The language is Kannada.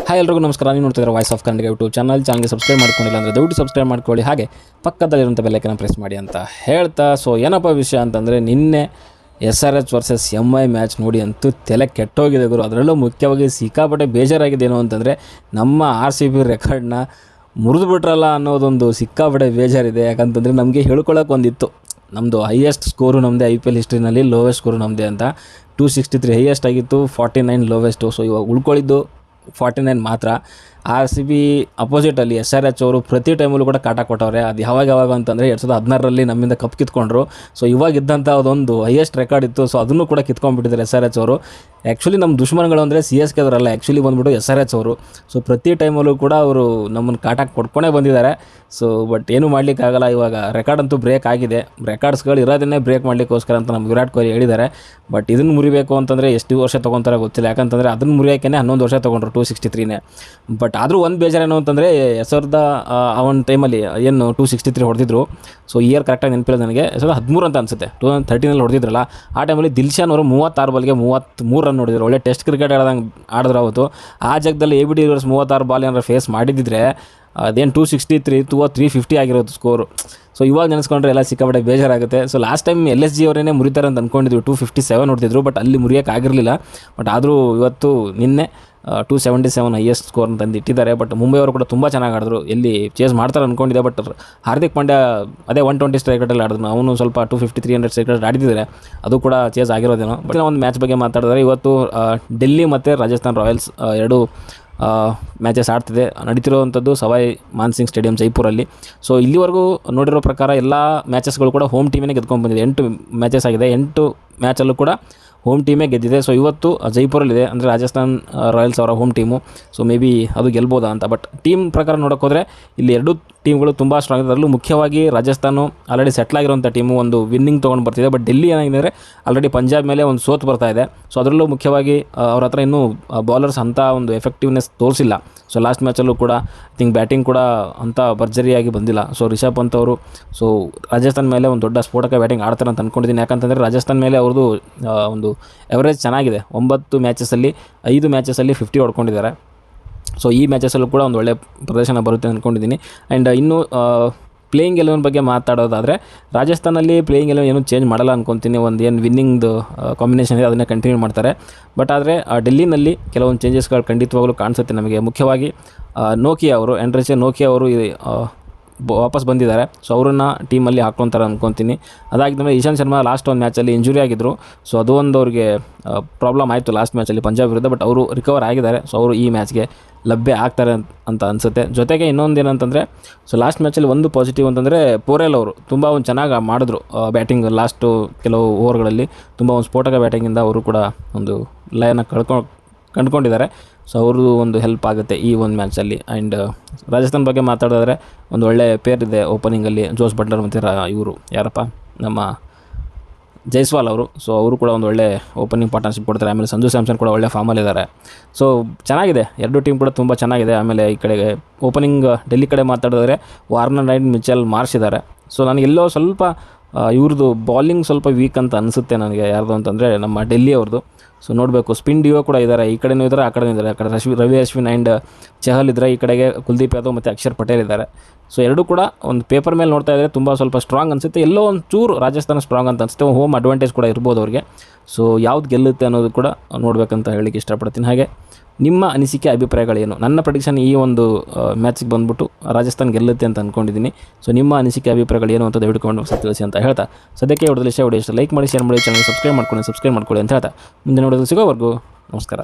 ಹಾಯ್ ಎಲ್ರಿಗೂ ನಮಸ್ಕಾರ. ನೀವು ನೋಡ್ತಿದ್ದಾರೆ ವಾಯ್ಸ್ ಆಫ್ ಕನ್ನಡ ಯೂಟ್ಯೂಬ್ ಚಾನಲ್ಗೆ ಸಬ್ಸ್ಕ್ರೈಬ್ ಮಾಡ್ಕೊಂಡಿಲ್ಲ ಅಂದರೆ ದಯವಿಟ್ಟು ಸಬ್ಸ್ಕ್ರೈಬ್ ಮಾಡ್ಕೊಳ್ಳಿ, ಹಾಗೆ ಪಕ್ಕದಲ್ಲಿರುವಂಥ ಬೆಲ್ಲೈಕನ್ನ ಪ್ರೆಸ್ ಮಾಡಿ ಅಂತ ಹೇಳ್ತಾ, ಸೊ ಏನಪ್ಪ ವಿಷಯ ಅಂತಂದರೆ ನಿನ್ನೆ SRH ವರ್ಸಸ್ MI ಮ್ಯಾಚ್ ನೋಡಿ ಅಂತೂ ತಲೆ ಕೆಟ್ಟೋಗಿದೆ ಗುರು. ಅದರಲ್ಲೂ ಮುಖ್ಯವಾಗಿ ಸಿಕ್ಕಾಪಟ್ಟೆ ಬೇಜಾರಾಗಿದೆ ಏನು ಅಂತಂದರೆ ನಮ್ಮ RCB ರೆಕಾರ್ಡ್ನ ಮುರಿದು ಬಿಟ್ರಲ್ಲ ಅನ್ನೋದೊಂದು ಸಿಕ್ಕಾಪಟ್ಟೆ ಬೇಜಾರಿದೆ. ಯಾಕಂತಂದರೆ ನಮಗೆ ಹೇಳ್ಕೊಳ್ಳೋಕೆ ಒಂದಿತ್ತು, ನಮ್ಮದು ಹೈಯೆಸ್ಟ್ ಸ್ಕೋರು ನಮ್ಮದೇ IPL ಹಿಸ್ಟ್ರಿನಲ್ಲಿ, ಲೋವೆಸ್ಟ್ ಸ್ಕೋರು ನಮ್ಮದೇ ಅಂತ. 263 ಹೈಯೆಸ್ಟ್ ಆಗಿತ್ತು, 49 ಲೋವೆಸ್ಟು. ಸೊ ಇವಾಗ ಉಳ್ಕೊಳ್ಳಿದ್ದು 49 ಮಾತ್ರ. RCB ಅಪೋಸಿಟಲ್ಲಿ SRH ಅವರು ಪ್ರತಿ ಟೈಮಲ್ಲೂ ಕೂಡ ಕಾಟ ಕೊಟ್ಟವ್ರೆ. ಅದು ಯಾವಾಗ ಅಂತಂದರೆ 2016ರಲ್ಲಿ ನಮ್ಮಿಂದ ಕಪ್ ಕಿತ್ಕೊಂಡ್ರು. ಸೊ ಇವಾಗ ಇದ್ದಂಥ ಅದೊಂದು ಹೈಯೆಸ್ಟ್ ರೆಕಾರ್ಡ್ ಇತ್ತು, ಸೊ ಅದನ್ನು ಕೂಡ ಕಿತ್ಕೊಂಡ್ಬಿಟ್ಟಿದ್ದಾರೆ SRH ಅವರು. ಆ್ಯಕ್ಚುಲಿ ನಮ್ಮ ದುಶ್ಮನ್ಗಳು ಅಂದರೆ CSK ಅವರಲ್ಲ, ಆ್ಯಕ್ಚುಲಿ ಬಂದುಬಿಟ್ಟು SRH ಅವರು. ಸೊ ಪ್ರತಿ ಟೈಮಲ್ಲೂ ಕೂಡ ಅವರು ನಮ್ಮನ್ನು ಕಾಟ ಕೊಡ್ಕೊಂಡೇ ಬಂದಿದ್ದಾರೆ. ಸೊ ಬಟ್ ಏನೂ ಮಾಡಲಿಕ್ಕಾಗಲ್ಲ. ಇವಾಗ ರೆಕಾರ್ಡ್ ಅಂತೂ ಬ್ರೇಕ್ ಆಗಿದೆ. ರೆಕಾರ್ಡ್ಸ್ಗಳು ಇರೋದನ್ನೇ ಬ್ರೇಕ್ ಮಾಡಲಿಕ್ಕೋಸ್ಕರ ಅಂತ ನಮ್ಮ ವಿರಾಟ್ ಕೊಹ್ಲಿ ಹೇಳಿದ್ದಾರೆ. ಬಟ್ ಇದನ್ನು ಮುರಿಬೇಕು ಅಂತಂದರೆ ಎಷ್ಟು ವರ್ಷ ತೊಗೊತಾರೆ ಗೊತ್ತಿಲ್ಲ. ಯಾಕಂತಂದರೆ ಅದನ್ನು ಮುರಿಯೋಕೆ 11 ವರ್ಷ ತೊಗೊಂಡ್ರು 263ನೇ. ಬಟ್ ಆದರೂ ಒಂದು ಬೇಜಾರೇನು ಅಂತಂದರೆ 2000 ಅವನ ಟೈಮಲ್ಲಿ ಏನು 263 ಹೊಡೆದಿದ್ರು. ಸೊ ಇಯರ್ ಕರೆಕ್ಟಾಗಿ ನೆನಪಿಲ್ಲ ನನಗೆ, 2013 ಅಂತ ಅನಿಸುತ್ತೆ, 2013ನಲ್ಲಿ ಹೊಡೆದಿದ್ರಲ್ಲ. ಆ ಟೈಮಲ್ಲಿ ದಿಲ್ಶಾನ್ ಅವರು 36 ಬಾಲ್ಗೆ 33 ರನ್ ನೋಡಿದ್ರು. ಒಳ್ಳೆ ಟೆಸ್ಟ್ ಕ್ರಿಕೆಟ್ ಆಡಿದ್ರು ಅವತ್ತು. ಆ ಜಾಗದಲ್ಲಿ ABD ವಿಲಿಯರ್ಸ್ 36 ಬಾಲ್ ಏನಾರು ಫೇಸ್ ಮಾಡಿದ್ದಿದ್ರೆ ಅದೇನು 263 350 ಆಗಿರೋದು ಸ್ಕೋರು. ಸೊ ಇವಾಗ ನೆನೆಸ್ಕೊಂಡ್ರೆ ಎಲ್ಲ ಸಿಕ್ಕಾಪಟ್ಟೆ ಬೇಜಾರಾಗುತ್ತೆ. ಸೊ ಲಾಸ್ಟ್ ಟೈಮ್ LSG ಅವರೇನೇ ಮುರಿತಾರೆ ಅಂತ ಅಂದ್ಕೊಂಡಿದ್ವಿ, 257 ಹೊಡೆದಿದ್ರು. ಬಟ್ ಅಲ್ಲಿ ಮುರಿಯೋಕ್ಕಾಗಿರಲಿಲ್ಲ. ಬಟ್ ಆದರೂ ಇವತ್ತು ನಿನ್ನೆ 277 ಹೈಯೆಸ್ಟ್ ಸ್ಕೋರ್ ತಂದು ಇಟ್ಟಿದ್ದಾರೆ. ಬಟ್ ಮುಂಬೈ ಅವರು ಕೂಡ ತುಂಬ ಚೆನ್ನಾಗಿ ಆಡಿದ್ರು. ಎಲ್ಲಿ ಚೇಸ್ ಮಾಡ್ತಾರೆ ಅಂದ್ಕೊಂಡಿದ್ದೆ, ಬಟ್ ಹಾರ್ದಿಕ್ ಪಾಂಡ್ಯ ಅದೇ 120 ಸ್ಟ್ರೈಕ್ ರೇಟಲ್ಲಿ ಆಡಿದ್ರು. ಅವನು ಸ್ವಲ್ಪ 250 300 ಸ್ಟ್ರೈಕ್ ರೇಟ್ ಆಡಿದ್ದಾರೆ, ಅದು ಕೂಡ ಚೇಸ್ ಆಗಿರೋದೇನೋ. ಬಟ್ ಒಂದು ಮ್ಯಾಚ್ ಬಗ್ಗೆ ಮಾತಾಡಿದ್ರೆ, ಇವತ್ತು ಡೆಲ್ಲಿ ಮತ್ತು ರಾಜಸ್ಥಾನ್ ರಾಯಲ್ಸ್ ಎರಡು ಮ್ಯಾಚಸ್ ಆಡ್ತಿದೆ. ನಡೀತಿರೋವಂಥದ್ದು ಸವಾಯ್ ಮಾನ್ಸಿಂಗ್ ಸ್ಟೇಡಿಯಂ ಜೈಪುರಲ್ಲಿ. ಸೊ ಇಲ್ಲಿವರೆಗೂ ನೋಡಿರೋ ಪ್ರಕಾರ ಎಲ್ಲ ಮ್ಯಾಚಸ್ಗಳು ಕೂಡ ಹೋಮ್ ಟೀಮೇ ಗೆದ್ಕೊಂಡು ಬಂದಿದೆ. 8 ಮ್ಯಾಚಸ್ ಆಗಿದೆ, 8 ಮ್ಯಾಚಲ್ಲೂ ಕೂಡ ಹೋಮ್ ಟೀಮೇ ಗೆದ್ದಿದೆ. ಸೊ ಇವತ್ತು ಜೈಪುರಲ್ಲಿದೆ, ಅಂದರೆ ರಾಜಸ್ಥಾನ್ ರಾಯಲ್ಸ್ ಅವರ home team. So may be ಅದು ಗೆಲ್ಬೋದಾ ಅಂತ. ಬಟ್ ಟೀಮ್ ಪ್ರಕಾರ ನೋಡೋಕೆ ಹೋದರೆ ಇಲ್ಲಿ ಎರಡೂ ಟೀಮ್ಗಳು ತುಂಬ ಸ್ಟ್ರಾಂಗ್ ಇದೆ. ಅದರಲ್ಲೂ ಮುಖ್ಯವಾಗಿ ರಾಜಸ್ಥಾನ ಆಲ್ರೆಡಿ ಸೆಟ್ಲ್ ಆಗಿರೋಂಥ ಟೀಮು, ಒಂದು ವಿನ್ನಿಂಗ್ ತೊಗೊಂಡು ಬರ್ತಿದೆ. ಬಟ್ ಡೆಲ್ಲಿ ಏನಾಗಿದೆ ಆಲ್ರೆಡಿ ಪಂಜಾಬ್ ಮೇಲೆ ಒಂದು ಸೋತು ಬರ್ತಾ ಇದೆ. ಸೊ ಅದರಲ್ಲೂ ಮುಖ್ಯವಾಗಿ ಅವ್ರ ಹತ್ರ ಇನ್ನೂ ಬೌಲರ್ಸ್ ಅಂಥ ಒಂದು ಎಫೆಕ್ಟಿವ್ನೆಸ್ ತೋರಿಸಿಲ್ಲ. ಸೊ ಲಾಸ್ಟ್ ಮ್ಯಾಚಲ್ಲೂ ಕೂಡ ಐ ಥಿಂಕ್ ಬ್ಯಾಟಿಂಗ್ ಕೂಡ ಅಂಥ ಭರ್ಜರಿಯಾಗಿ ಬಂದಿಲ್ಲ. ಸೊ ರಿಷಬ್ ಪಂತ್ ಅವರು ಸೊ ರಾಜಸ್ಥಾನ್ ಮೇಲೆ ಒಂದು ದೊಡ್ಡ ಸ್ಫೋಟಕ ಬ್ಯಾಟಿಂಗ್ ಆಡ್ತಾರೆ ಅಂತ ಅಂದ್ಕೊಂಡಿದ್ದೀನಿ. ಯಾಕಂತಂದರೆ ರಾಜಸ್ಥಾನ್ ಮೇಲೆ ಅವ್ರದ್ದು ಒಂದು ಎವರೇಜ್ ಚೆನ್ನಾಗಿದೆ. 9 ಮ್ಯಾಚಸಲ್ಲಿ 5 ಮ್ಯಾಚಸಲ್ಲಿ 50 ಹೊಡ್ಕೊಂಡಿದ್ದಾರೆ. ಸೊ ಈ ಮ್ಯಾಚಸಲ್ಲೂ ಕೂಡ ಒಂದು ಒಳ್ಳೆ ಪ್ರದರ್ಶನ ಬರುತ್ತೆ ಅಂದ್ಕೊಂಡಿದ್ದೀನಿ. ಆ್ಯಂಡ್ ಇನ್ನು ಪ್ಲೇಯಿಂಗ್ 11 ಬಗ್ಗೆ ಮಾತಾಡೋದಾದರೆ, ರಾಜಸ್ಥಾನಲ್ಲಿ ಪ್ಲೇಯಿಂಗ್ 11 ಏನೂ ಚೇಂಜ್ ಮಾಡಲ್ಲ ಅಂದ್ಕೊತೀನಿ. ಒಂದು ಏನು ವಿನ್ನಿಂಗ್ದು ಕಾಂಬಿನೇಷನ್ ಇದೆ ಅದನ್ನೇ ಕಂಟಿನ್ಯೂ ಮಾಡ್ತಾರೆ. ಬಟ್ ಆದರೆ ಡೆಲ್ಲಿನಲ್ಲಿ ಕೆಲವೊಂದು ಚೇಂಜಸ್ಗಳು ಖಂಡಿತವಾಗಲೂ ಕಾಣಿಸುತ್ತೆ ನಮಗೆ. ಮುಖ್ಯವಾಗಿ ನೋಕಿಯಾ ಅವರು, ಎಂಡ್ರಿಚೆ ನೋಕಿಯಾ ಅವರು ವಾಪಸ್ ಬಂದಿದ್ದಾರೆ. ಸೊ ಅವರನ್ನು ಟೀಮಲ್ಲಿ ಹಾಕ್ಕೊತಾರೆ ಅಂದ್ಕೊತೀನಿ. ಅದಾಗಿದ್ಮೇಲೆ ಇಶಾಂತ್ ಶರ್ಮಾ ಲಾಸ್ಟ್ ಒಂದು ಮ್ಯಾಚಲ್ಲಿ ಇಂಜುರಿ ಆಗಿದ್ದರು. ಸೊ ಅದು ಒಂದು ಅವ್ರಿಗೆ ಪ್ರಾಬ್ಲಮ್ ಆಯಿತು ಲಾಸ್ಟ್ ಮ್ಯಾಚಲ್ಲಿ ಪಂಜಾಬ್ ವಿರುದ್ಧ. ಬಟ್ ಅವರು ರಿಕವರ್ ಆಗಿದ್ದಾರೆ. ಸೊ ಅವರು ಈ ಮ್ಯಾಚ್ಗೆ ಲಭ್ಯ ಆಗ್ತಾರೆ ಅಂತ ಅನಿಸುತ್ತೆ. ಜೊತೆಗೆ ಇನ್ನೊಂದು ಏನಂತಂದರೆ, ಸೊ ಲಾಸ್ಟ್ ಮ್ಯಾಚಲ್ಲಿ ಒಂದು ಪಾಸಿಟಿವ್ ಅಂತಂದರೆ ಪೋರೆಲ್ ಅವರು ತುಂಬ ಒಂದು ಚೆನ್ನಾಗಿ ಮಾಡಿದ್ರು ಬ್ಯಾಟಿಂಗ್. ಲಾಸ್ಟು ಕೆಲವು ಓವರ್ಗಳಲ್ಲಿ ತುಂಬ ಒಂದು ಸ್ಫೋಟಕ ಬ್ಯಾಟಿಂಗಿಂದ ಅವರು ಕೂಡ ಒಂದು ಲಯನ ಕಂಡುಕೊಂಡಿದ್ದಾರೆ. ಸೊ ಅವ್ರದ್ದು ಒಂದು ಹೆಲ್ಪ್ ಆಗುತ್ತೆ ಈ ಒಂದು ಮ್ಯಾಚಲ್ಲಿ. ಆ್ಯಂಡ್ ರಾಜಸ್ಥಾನ್ ಬಗ್ಗೆ ಮಾತಾಡಿದ್ರೆ ಒಂದು ಒಳ್ಳೆ ಪೇರ್ ಇದೆ ಓಪನಿಂಗಲ್ಲಿ, ಜೋಸ್ ಬಟ್ಲರ್ ಮತ್ತು ಇವರು ಯಾರಪ್ಪ ನಮ್ಮ ಜೈಸ್ವಾಲ್ ಅವರು. ಸೊ ಅವರು ಕೂಡ ಒಂದು ಒಳ್ಳೆ ಓಪನಿಂಗ್ ಪಾರ್ಟ್ನರ್ಶಿಪ್ ಕೊಡ್ತಾರೆ. ಆಮೇಲೆ ಸಂಜು ಸ್ಯಾಮ್ಸನ್ ಕೂಡ ಒಳ್ಳೆ ಫಾರ್ಮಲ್ಲಿದ್ದಾರೆ. ಸೊ ಚೆನ್ನಾಗಿದೆ, ಎರಡು ಟೀಮ್ ಕೂಡ ತುಂಬ ಚೆನ್ನಾಗಿದೆ. ಆಮೇಲೆ ಈ ಕಡೆಗೆ ಓಪನಿಂಗ್ ಡೆಲ್ಲಿ ಕಡೆ ಮಾತಾಡಿದ್ರೆ ವಾರ್ನರ್ ನೈಟ್ ಮಿಚೆಲ್ ಮಾರ್ಷ್ ಇದ್ದಾರೆ. ಸೊ ನನಗೆಲ್ಲೋ ಸ್ವಲ್ಪ ಇವ್ರದ್ದು ಬಾಲಿಂಗ್ ಸ್ವಲ್ಪ ವೀಕ್ ಅಂತ ಅನಿಸುತ್ತೆ ನನಗೆ. ಯಾರ್ದು ಅಂತಂದರೆ ನಮ್ಮ ಡೆಲ್ಲಿ ಅವ್ರದ್ದು. ಸೊ ನೋಡಬೇಕು. ಸ್ಪಿನ್ ಡಿಯೋ ಕೂಡ ಇದ್ದಾರೆ, ಈ ಕಡೆನೂ ಇದ್ದಾರೆ, ಆ ಕಡೆನೂ ಇದ್ದಾರೆ. ಆ ಕಡೆ ರವಿ ಅಶ್ವಿನ್ ಆ್ಯಂಡ್ ಚಹಲ್ ಇದ್ದರೆ, ಈ ಕಡೆಗೆ ಕುಲ್ದೀಪ್ ಯಾದವ್ ಮತ್ತು ಅಕ್ಷರ್ ಪಟೇಲ್ ಇದ್ದಾರೆ. ಸೊ ಎರಡೂ ಕೂಡ ಒಂದು ಪೇಪರ್ ಮೇಲೆ ನೋಡ್ತಾ ಇದ್ದರೆ ತುಂಬ ಸ್ವಲ್ಪ ಸ್ಟ್ರಾಂಗ್ ಅನಿಸುತ್ತೆ. ಎಲ್ಲೋ ಒಂದು ಚೂರು ರಾಜಸ್ಥಾನ ಸ್ಟ್ರಾಂಗ್ ಅಂತ ಅನಿಸುತ್ತೆ. ಹೋಮ್ ಅಡ್ವಾಂಟೇಜ್ ಕೂಡ ಇರ್ಬೋದು ಅವ್ರಿಗೆ. ಸೊ ಯಾವ್ದು ಗೆಲ್ಲುತ್ತೆ ಅನ್ನೋದು ಕೂಡ ನೋಡಬೇಕಂತ ಹೇಳಲಿಕ್ಕೆ ಇಷ್ಟಪಡ್ತೀನಿ. ಹಾಗೆ ನಿಮ್ಮ ಅನಿಸಿಕೆ ಅಭಿಪ್ರಾಯಗಳೇನು? ನನ್ನ ಪ್ರೆಡಿಕ್ಷನ್ ಈ ಒಂದು ಮ್ಯಾಚಿಗೆ ಬಂದುಬಿಟ್ಟು ರಾಜಸ್ಥಾನ್ ಗೆಲ್ಲುತ್ತೆ ಅಂತ ಅಂದ್ಕೊಂಡಿದ್ದೀನಿ. ಸೊ ನಿಮ್ಮ ಅನಿಸಿಕೆ ಅಭಿಪ್ರಾಯಗಳೇನು ಅಂತ ದಯವಿಟ್ಟು ಕಮೆಂಟ್ ಬಾಕ್ಸಲ್ಲಿ ತಿಳಿಸಿ ಅಂತ ಹೇಳ್ತಾ, ಸದ್ಯಕ್ಕೆ ವಿಡಿಯೋದಲ್ಲಿ ಇಷ್ಟ ಲೈಕ್ ಮಾಡಿ, ಶೇರ್ ಮಾಡಿ, ಚಾನಲ್ ಸಬ್ಸ್ಕ್ರೈಬ್ ಮಾಡ್ಕೊಳ್ಳಿ ಅಂತ ಹೇಳ್ತಾ, ಮುಂದಿನ ವಿಡಿಯೋದಲ್ಲಿ ಸಿಗೋವರೆಗೂ ನಮಸ್ಕಾರ.